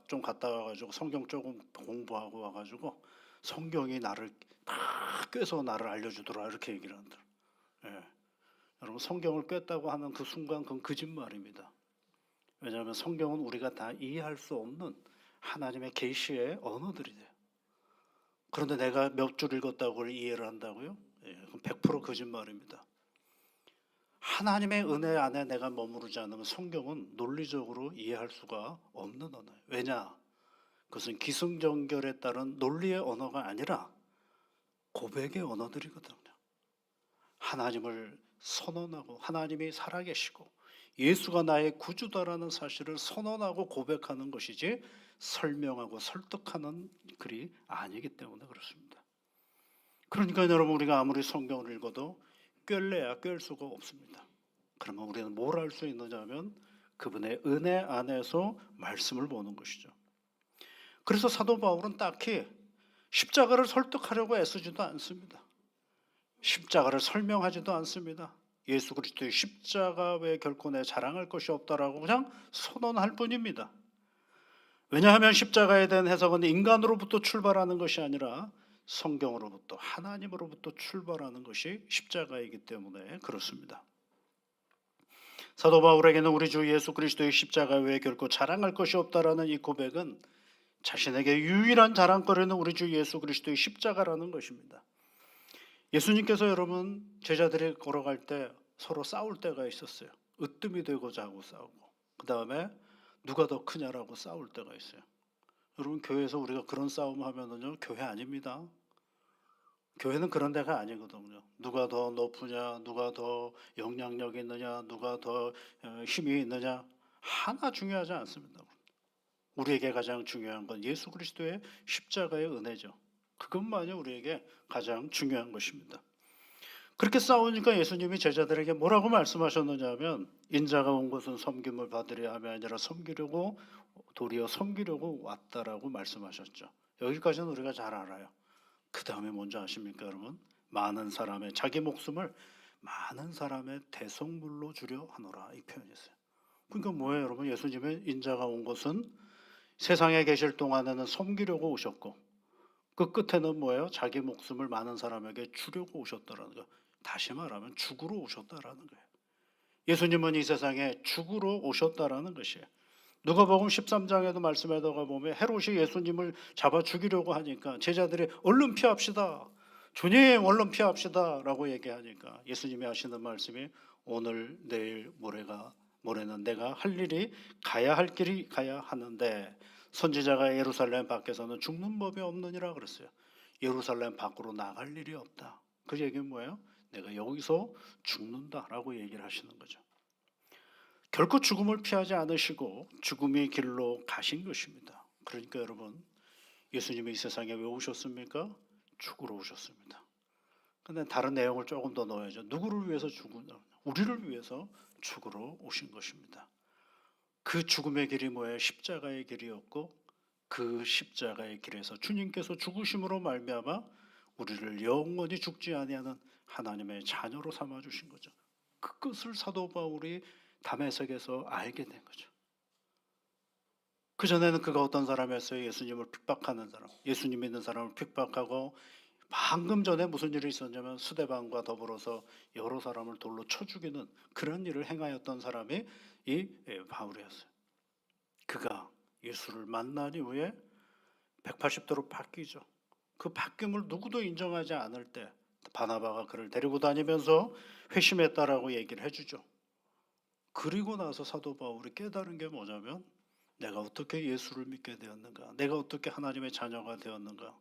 좀 갔다 와가지고 성경 조금 공부하고 와가지고 성경이 나를 다 꿰서 나를 알려주더라, 이렇게 얘기를 한다. 예. 여러분, 성경을 꿰다고 하는 그 순간 그건 거짓말입니다. 왜냐하면 성경은 우리가 다 이해할 수 없는 하나님의 계시의 언어들이 돼요. 그런데 내가 몇 줄 읽었다고 그걸 이해를 한다고요? 예, 그럼 100% 거짓말입니다. 하나님의 은혜 안에 내가 머무르지 않으면 성경은 논리적으로 이해할 수가 없는 언어예요. 왜냐? 그것은 기승전결에 따른 논리의 언어가 아니라 고백의 언어들이거든요. 하나님을 선언하고 하나님이 살아계시고 예수가 나의 구주다라는 사실을 선언하고 고백하는 것이지 설명하고 설득하는 글이 아니기 때문에 그렇습니다. 그러니까 여러분, 우리가 아무리 성경을 읽어도 꿰려야 꿰일 수가 없습니다. 그러면 우리는 뭘 할 수 있느냐 하면 그분의 은혜 안에서 말씀을 보는 것이죠. 그래서 사도 바울은 딱히 십자가를 설득하려고 애쓰지도 않습니다. 십자가를 설명하지도 않습니다. 예수 그리스도의 십자가 외에 결코 내 자랑할 것이 없다라고 그냥 선언할 뿐입니다. 왜냐하면 십자가에 대한 해석은 인간으로부터 출발하는 것이 아니라 성경으로부터, 하나님으로부터 출발하는 것이 십자가이기 때문에 그렇습니다. 사도 바울에게는 우리 주 예수 그리스도의 십자가 외에 결코 자랑할 것이 없다라는 이 고백은 자신에게 유일한 자랑거리는 우리 주 예수 그리스도의 십자가라는 것입니다. 예수님께서 여러분 제자들이 걸어갈 때 서로 싸울 때가 있었어요. 으뜸이 되고자 하고 싸우고, 그 다음에 누가 더 크냐라고 싸울 때가 있어요. 여러분, 교회에서 우리가 그런 싸움 하면은요, 교회 아닙니다. 교회는 그런 데가 아니거든요. 누가 더 높으냐, 누가 더 영향력 있느냐, 누가 더 힘이 있느냐, 하나 중요하지 않습니다. 우리에게 가장 중요한 건 예수 그리스도의 십자가의 은혜죠. 그것만이 우리에게 가장 중요한 것입니다. 그렇게 싸우니까 예수님이 제자들에게 뭐라고 말씀하셨느냐 하면, 인자가 온 것은 섬김을 받으려 함이 아니라 섬기려고, 도리어 섬기려고 왔다라고 말씀하셨죠. 여기까지는 우리가 잘 알아요. 그 다음에 뭔지 아십니까 여러분? 많은 사람의, 자기 목숨을 많은 사람의 대속물로 주려 하노라, 이 표현이었어요. 그러니까 뭐예요 여러분? 예수님의 인자가 온 것은 세상에 계실 동안에는 섬기려고 오셨고, 그 끝에는 뭐예요? 자기 목숨을 많은 사람에게 주려고 오셨다라는 거예요. 다시 말하면 죽으러 오셨다라는 거예요. 예수님은 이 세상에 죽으러 오셨다라는 것이에요. 누가복음 13장에도 말씀에다가 보면 헤롯이 예수님을 잡아 죽이려고 하니까 제자들이 얼른 피합시다, 주님 얼른 피합시다 라고 얘기하니까 예수님이 하시는 말씀이 오늘 내일 모레는 내가 할 일이 가야 할 길이 가야 하는데 선지자가 예루살렘 밖에서는 죽는 법이 없느니라 그랬어요. 예루살렘 밖으로 나갈 일이 없다. 그 얘기는 뭐예요? 내가 여기서 죽는다라고 얘기를 하시는 거죠. 결코 죽음을 피하지 않으시고 죽음의 길로 가신 것입니다. 그러니까 여러분, 예수님이 이 세상에 왜 오셨습니까? 죽으러 오셨습니다. 근데 다른 내용을 조금 더 넣어야죠. 누구를 위해서 죽으냐? 우리를 위해서 죽으러 오신 것입니다. 그 죽음의 길이 뭐예요? 십자가의 길이었고, 그 십자가의 길에서 주님께서 죽으심으로 말미암아 우리를 영원히 죽지 아니하는 하나님의 자녀로 삼아 주신 거죠. 그것을 사도 바울이 다메섹에서 알게 된 거죠. 그전에는 그가 어떤 사람이었어요? 예수님을 핍박하는 사람, 예수님 믿는 사람을 핍박하고, 방금 전에 무슨 일이 있었냐면 스데반과 더불어서 여러 사람을 돌로 쳐 죽이는 그런 일을 행하였던 사람이 이 바울이었어요. 그가 예수를 만난 이후에 180도로 바뀌죠. 그 바뀜을 누구도 인정하지 않을 때 바나바가 그를 데리고 다니면서 회심했다라고 얘기를 해주죠. 그리고 나서 사도 바울이 깨달은 게 뭐냐면, 내가 어떻게 예수를 믿게 되었는가, 내가 어떻게 하나님의 자녀가 되었는가,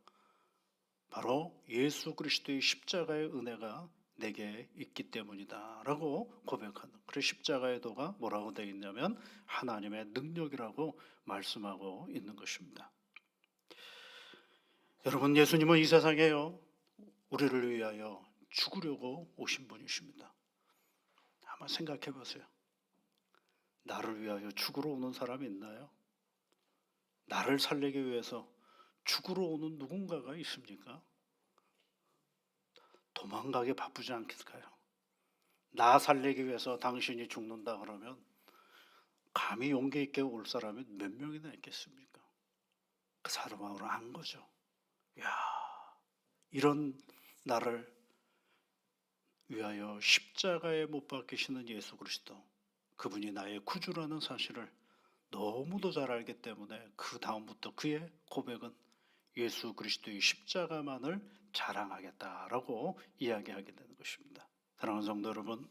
바로 예수 그리스도의 십자가의 은혜가 내게 있기 때문이다 라고 고백하는, 그래서 십자가의 도가 뭐라고 되어 있냐면 하나님의 능력이라고 말씀하고 있는 것입니다. 여러분, 예수님은 이 세상에요, 우리를 위하여 죽으려고 오신 분이십니다. 한번 생각해 보세요. 나를 위하여 죽으러 오는 사람이 있나요? 나를 살리기 위해서 죽으러 오는 누군가가 있습니까? 도망가기 바쁘지 않겠어요? 나 살리기 위해서 당신이 죽는다 그러면 감히 용기 있게 올 사람이 몇 명이나 있겠습니까? 그 사도 바울은 안 거죠. 야, 이런 나를 위하여 십자가에 못 박히시는 예수 그리스도, 그분이 나의 구주라는 사실을 너무도 잘 알기 때문에 그 다음부터 그의 고백은 예수 그리스도의 십자가만을 자랑하겠다라고 이야기하게 되는 것입니다. 사랑하는 성도 여러분,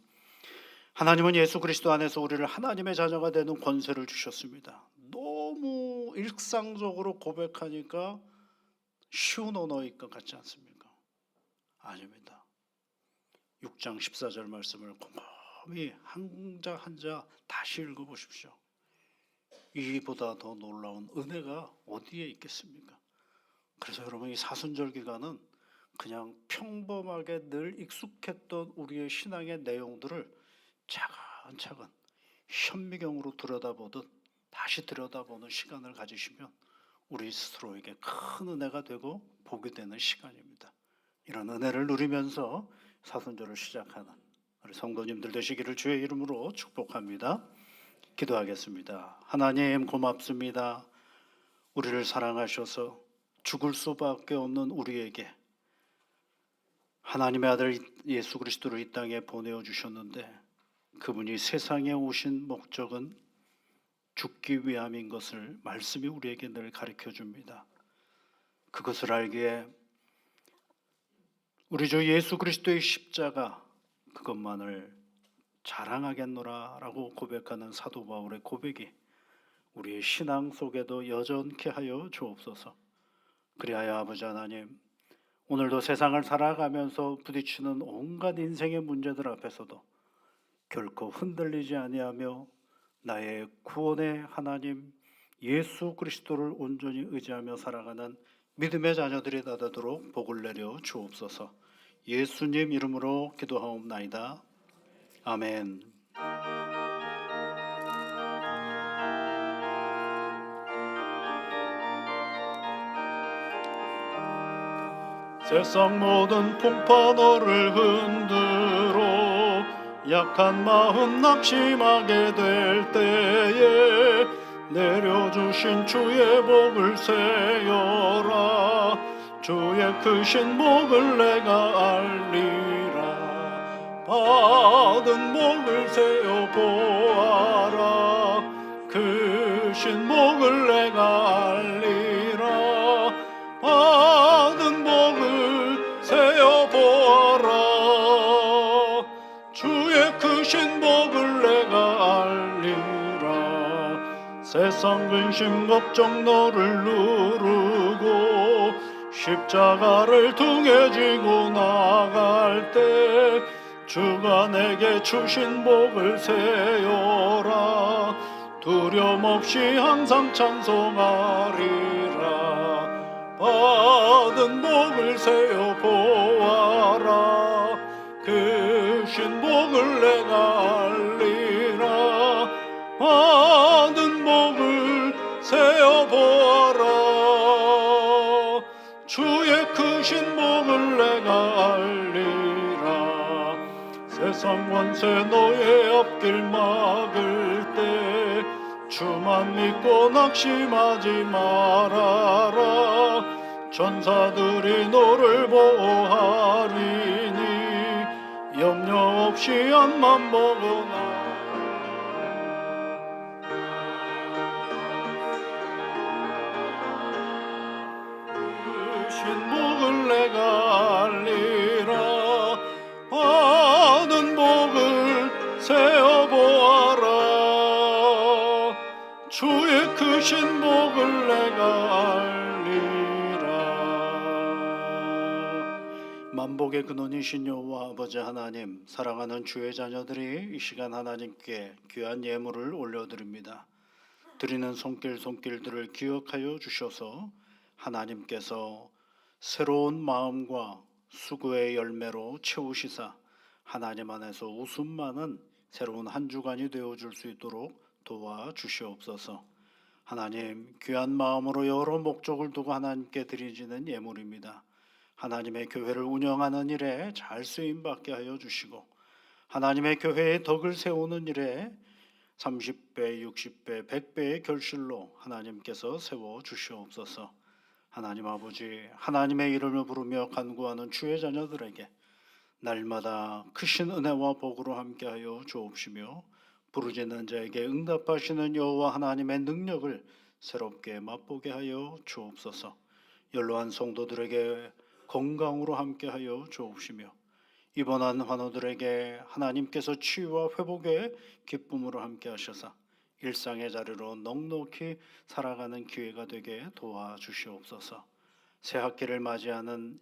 하나님은 예수 그리스도 안에서 우리를 하나님의 자녀가 되는 권세를 주셨습니다. 너무 일상적으로 고백하니까 쉬운 언어일 것 같지 않습니까? 아닙니다. 6장 14절 말씀을 곰곰이 한 자 한 자 다시 읽어보십시오. 이보다 더 놀라운 은혜가 어디에 있겠습니까? 그래서 여러분, 이 사순절 기간은 그냥 평범하게 늘 익숙했던 우리의 신앙의 내용들을 차근차근 현미경으로 들여다보듯 다시 들여다보는 시간을 가지시면 우리 스스로에게 큰 은혜가 되고 복이 되는 시간입니다. 이런 은혜를 누리면서 사순절을 시작하는 우리 성도님들 되시기를 주의 이름으로 축복합니다. 기도하겠습니다. 하나님, 고맙습니다. 우리를 사랑하셔서 죽을 수밖에 없는 우리에게 하나님의 아들 예수 그리스도를 이 땅에 보내어 주셨는데, 그분이 세상에 오신 목적은 죽기 위함인 것을 말씀이 우리에게 늘 가르쳐 줍니다. 그것을 알기에 우리 주 예수 그리스도의 십자가 그것만을 자랑하겠노라라고 고백하는 사도 바울의 고백이 우리의 신앙 속에도 여전케 하여 주옵소서. 그리하여 아버지 하나님, 오늘도 세상을 살아가면서 부딪히는 온갖 인생의 문제들 앞에서도 결코 흔들리지 아니하며 나의 구원의 하나님 예수 그리스도를 온전히 의지하며 살아가는 믿음의 자녀들이 되도록 복을 내려 주옵소서. 예수님 이름으로 기도하옵나이다. 아멘. 세상 모든 풍파 너를 흔들어 약한 마음 낙심하게 될 때에 내려주신 주의 복을 세어라. 주의 크신 복을 내가 알리라. 받은 복을 세어 보아라. 크신 복을 내가 알리라. 받은 복을 세어 보아라. 주의 크신 복을 내가 알리라. 세상 근심 걱정 너를 누르고 십자가를 등에 지고 나갈 때 주가 내게 주신 복을 세어라. 두려움 없이 항상 찬송하리라. 받은 복을 세어 보아라. 크신 복을 내가 알리라. 받은 복을 세어 보아라. 주의 크신 복을 내가 알리라. 세상 권세 너의 앞길 막을 때 주만 믿고 낙심하지 말아라. 전사들이 너를 보호하리니 염려 없이 안만 먹어라. 크신 복을 내가 알리라. 받은 복을 세어 보아라. 주의 크신 복을 내가 알리라. 만복의 근원이신 여호와 아버지 하나님, 사랑하는 주의 자녀들이 이 시간 하나님께 귀한 예물을 올려드립니다. 드리는 손길들을 기억하여 주셔서 하나님께서 새로운 마음과 수고의 열매로 채우시사 하나님 안에서 웃음 많은 새로운 한 주간이 되어줄 수 있도록 도와주시옵소서. 하나님, 귀한 마음으로 여러 목적을 두고 하나님께 드리지는 예물입니다. 하나님의 교회를 운영하는 일에 잘 쓰임받게 하여 주시고 하나님의 교회의 덕을 세우는 일에 30배, 60배, 100배의 결실로 하나님께서 세워 주시옵소서. 하나님 아버지, 하나님의 이름을 부르며 간구하는 주의 자녀들에게 날마다 크신 은혜와 복으로 함께하여 주옵시며 부르짖는 자에게 응답하시는 여호와 하나님의 능력을 새롭게 맛보게 하여 주옵소서. 연로한 성도들에게 건강으로 함께하여 주옵시며 입원한 환우들에게 하나님께서 치유와 회복의 기쁨으로 함께하셔서 일상의 자리로 넉넉히 살아가는 기회가 되게 도와주시옵소서. 새 학기를 맞이하는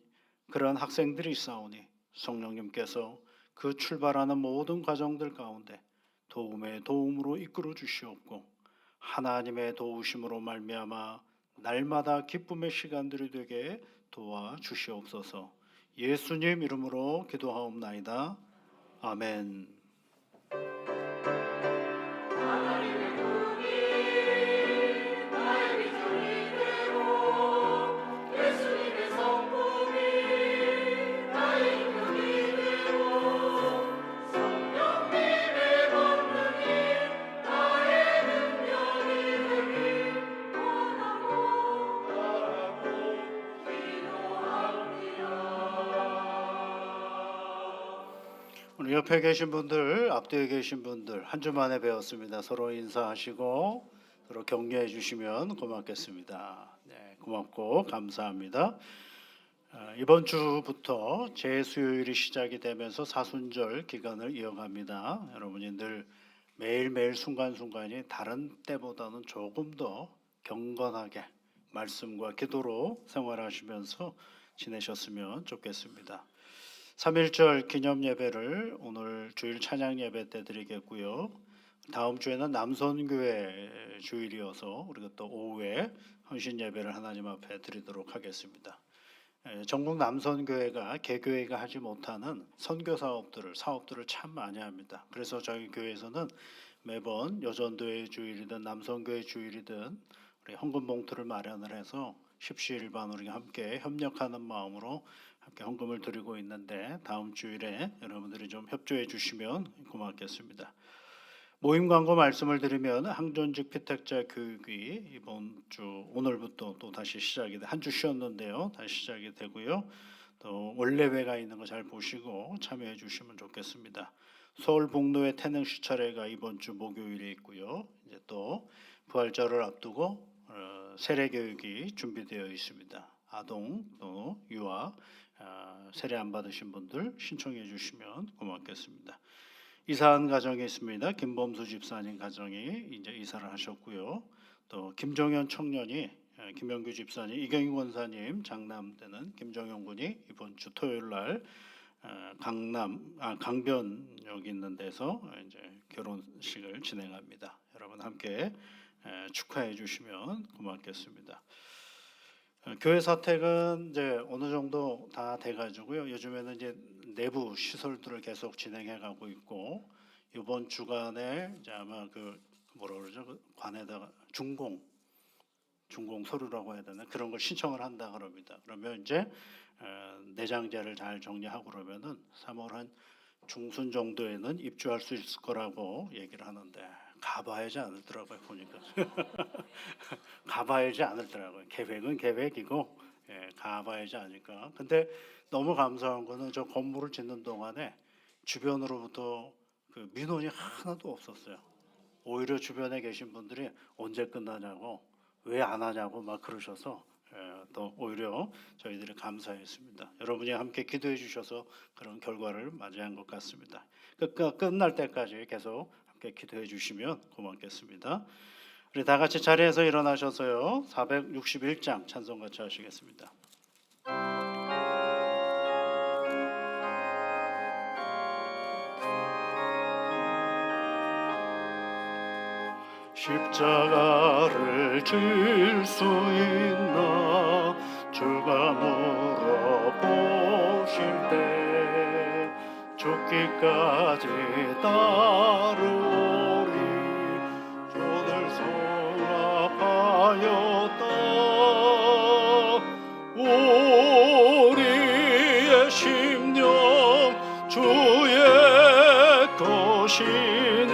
그런 학생들이 있사오니 성령님께서 그 출발하는 모든 과정들 가운데 도움의 도움으로 이끌어 주시옵고 하나님의 도우심으로 말미암아 날마다 기쁨의 시간들이 되게 도와주시옵소서. 예수님 이름으로 기도하옵나이다. 아멘. 우리 옆에 계신 분들, 앞뒤에 계신 분들 한 주 만에 뵈었습니다. 서로 인사하시고 서로 격려해 주시면 고맙겠습니다. 네, 고맙고 감사합니다. 이번 주부터 재수요일이 시작이 되면서 사순절 기간을 이어갑니다. 여러분이 늘 매일매일 순간순간이 다른 때보다는 조금 더 경건하게 말씀과 기도로 생활하시면서 지내셨으면 좋겠습니다. 3.1절 기념 예배를 오늘 주일 찬양 예배 때 드리겠고요. 다음 주에는 남선교회 주일이어서 우리가 또 오후에 헌신 예배를 하나님 앞에 드리도록 하겠습니다. 전국 남선교회가 개교회가 하지 못하는 선교 사업들을 참 많이 합니다. 그래서 저희 교회에서는 매번 여전도의 주일이든 남선교회 주일이든 우리 헌금 봉투를 마련을 해서 십시일반 우리가 함께 협력하는 마음으로 함께 헌금을 드리고 있는데 다음 주일에 여러분들이 좀 협조해 주시면 고맙겠습니다. 모임 광고 말씀을 드리면 항존직 피택자 교육이 이번 주 오늘부터 또 다시 시작이 한 주 쉬었는데요. 다시 시작이 되고요. 또 원래회가 있는 거 잘 보시고 참여해 주시면 좋겠습니다. 서울 복로의 태능시 차례가 이번 주 목요일에 있고요. 이제 또 부활절을 앞두고 세례 교육이 준비되어 있습니다. 아동 또 유아 세례 안 받으신 분들 신청해 주시면 고맙겠습니다. 이사한 가정이 있습니다. 김범수 집사님 가정이 이제 이사를 하셨고요. 또 김정현 청년이 김영규 집사님, 이경희 권사님 장남되는 김정현 군이 이번 주 토요일 날 강변역 있는 데서 이제 결혼식을 진행합니다. 여러분 함께 축하해 주시면 고맙겠습니다. 교회 사택은 이제 어느 정도 다 돼가지고요. 요즘에는 이제 내부 시설들을 계속 진행해 가고 있고 이번 주간에 이제 아마 그 뭐라 그러죠? 그 관에다가 준공 서류라고 해야 되나 그런 걸 신청을 한다 그럽니다. 그러면 이제 내장재를 잘 정리하고 그러면은 3월 한 중순 정도에는 입주할 수 있을 거라고 얘기를 하는데 가봐야지 않을더라고요 보니까. 가봐야지 않을더라고요. 계획은 계획이고 가봐야지 않을까. 근데 너무 감사한 거는 저 건물을 짓는 동안에 주변으로부터 그 민원이 하나도 없었어요. 오히려 주변에 계신 분들이 언제 끝나냐고 왜 안 하냐고 막 그러셔서 또 오히려 저희들이 감사했습니다. 여러분이 함께 기도해 주셔서 그런 결과를 맞이한 것 같습니다. 끝날 때까지 계속 함께 기도해 주시면 고맙겠습니다. 우리 다 같이 자리에서 일어나셔서요. 461장 찬송 같이 하시겠습니다. 십자가를 질 수 있나 주가 물어보실 때 죽기까지 따르오리 주를 성합하였다 우리의 심령 주의 것이니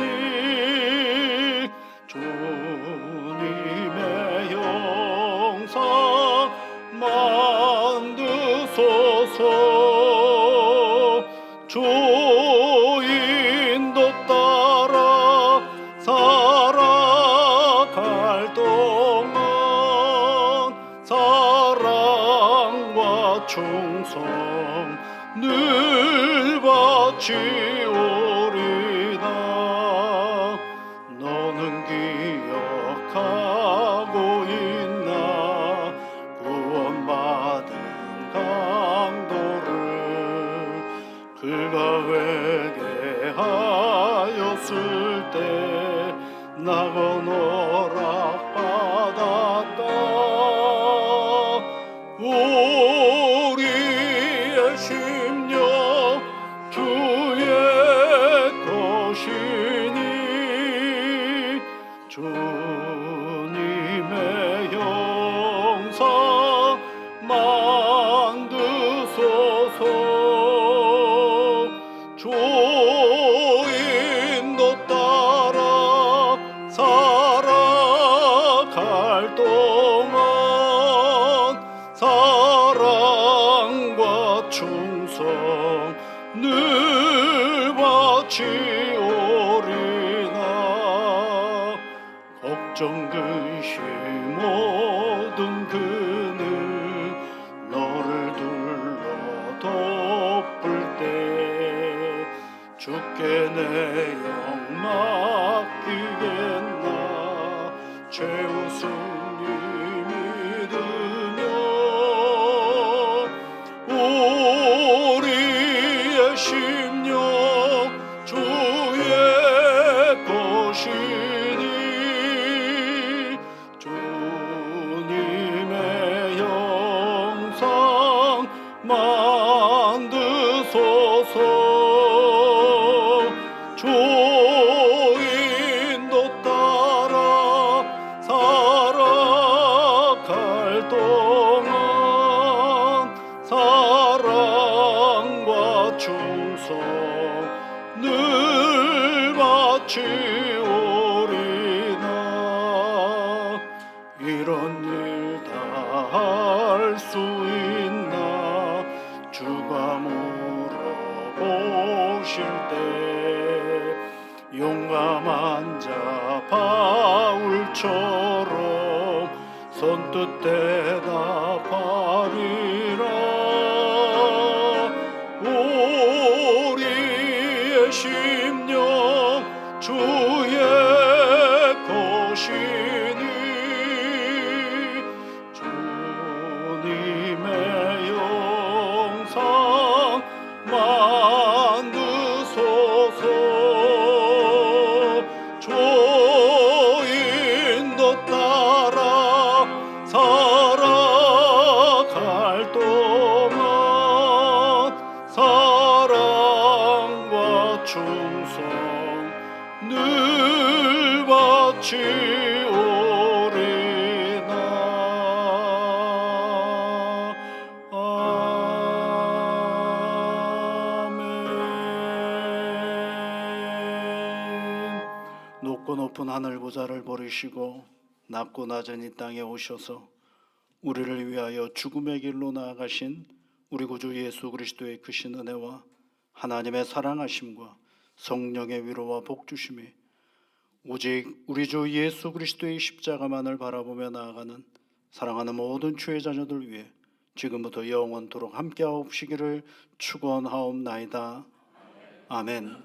주님의 영상 만드소서 주 인도 따라 충성 늘 바치오리다. 너는 기억하고 있나 구원받은 강도를 그가 회개하였을 때 나건 허락받았다. 우리의 심령 주의 것이니 주님의 형상 만드소서. 주 인도 따라 살아갈 동안 사랑과 충성 늘 바치오리나. 걱정 근심 모든 그늘 너를 둘러 덮을 때 주께 내 영 맡기겠나. 최우승이 믿으며 우리의 심령 주의 것이니 주님의 형상 만드소서. 주 인도 따라 살아갈 동안 사랑과 충성 늘 바치오리나. 이런 일 다 할 수 있나 주가 물어보실 때 용감한 자 바울처럼 선뜻 대답하리라. 우리의 심령 주의 것이니 주님의 형상 만드소서. 주 인도 따라 살아갈 동안 사랑과 충성 늘 바치오리나. 아멘. 높고 높은 하늘 보좌를 버리시고 낮고 낮은 이 땅에 오셔서 우리를 위하여 죽음의 길로 나아가신 우리 구주 예수 그리스도의 크신 은혜와 하나님의 사랑하심과 성령의 위로와 복주심이 오직 우리 주 예수 그리스도의 십자가만을 바라보며 나아가는 사랑하는 모든 주의 자녀들 위해 지금부터 영원토록 함께하옵시기를 축원하옵나이다. 아멘.